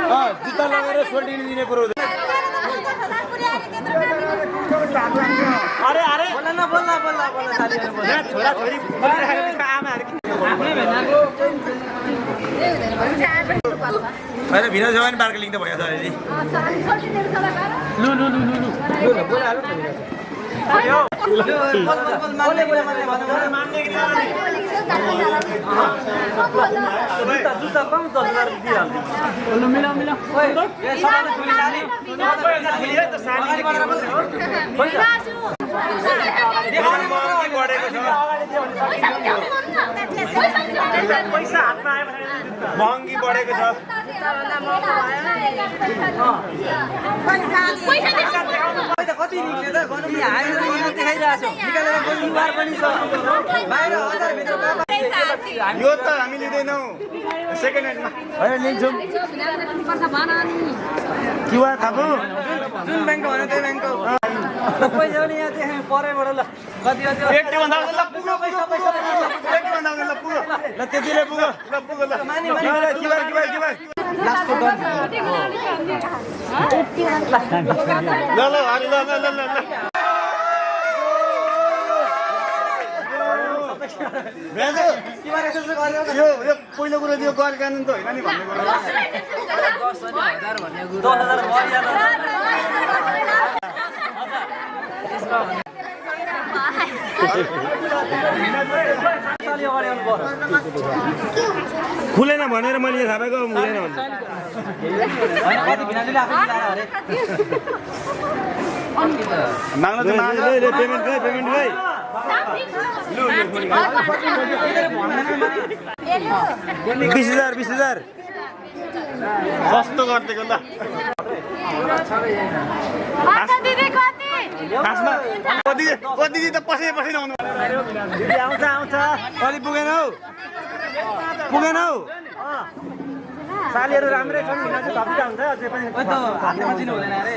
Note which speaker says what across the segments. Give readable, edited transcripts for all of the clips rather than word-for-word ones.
Speaker 1: जुत्ता लगाएर सोल्टिन दिने कुरो हुँदैन। अरे अरे बोल्ला न बोल्ला बोल्ला बोल्ला साथीहरु बोल्ला छोरा छोरी बोलिरहेको आमाहरु आफ्नै भेनाको हैन भिना जवान मार्केटिङ त भयो त अलि लु लु लु लु लु बोल हाल्नु त यो बोल मान्ने कि मान्ने जुत्ता कम 10,000 दिइहाल्नु बोल्नु मिला मिला ओइ यो सामान खुली जाने पैसा खुली त सानी पैसा पैसा हातमा आयो महँगी बढेको छ कति निक्ल्यो त गर्नु हामीले यहाँ देखाइरहेको छौँ निकालेर युवार पनि छ बाहिर 1000 भित्र यो त हामी लिँदैनौँ सेकेन्ड ह्यान्डमा हैन लिन्छौँ क्युआर थापु जुन ब्याङ्क भन्यो त्यही ब्याङ्क पैसा पनि यहाँ देखाएँ परेबाट ल कति कति एकटी भन्दा ल पुग्यो पैसा पैसा एकटी भन्दा ल पुग्यो ल त्यतिले पुग्यो ल पुग्यो ल मानी मानी क्युआर क्युआर क्युआर लास्टको डन ल ल हाल ल ल ल ल यो पहिलो कुरो यो गैर कानुन त होइन नि भन्ने कुरा 10,000 भन्ने कुरा 10,000 खुलेन भनेर मैले थाहा पाएको खुलेन भन्छ माग्न त माग्नु पेमेन्ट गए पेमेन्ट गए लु 20,000 सस्तो गरिदिएको ल खासमा कति त पछि पछि आउनु आउँछ आउँछ कति पुगेन हौ पुगेन हौ सालीहरु राम्रै छन् किन चाहिँ धप्का हुन्छ अझै पनि हातमा दिनु हुँदैन अरे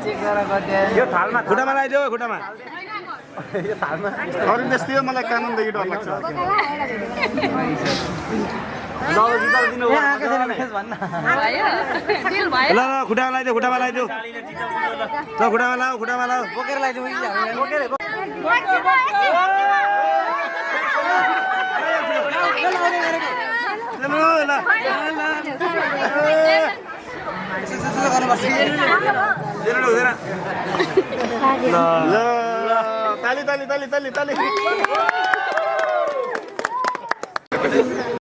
Speaker 1: चेक गरेर गर्दै यो थालमा खुट्टामा लगाइदेऊ खुट्टामा यो थालमा अरु त्यस्तै हो मलाई कानुनदेखि डर लाग्छ ल ल खुट्टामा लगाइदेऊ खुट्टामा लगाइदेऊ ल खुट्टामा लाऊ खुट्टामा लाऊ बोकेर लगाइदेऊ बोकेर ताली ताली ताली ताली ताली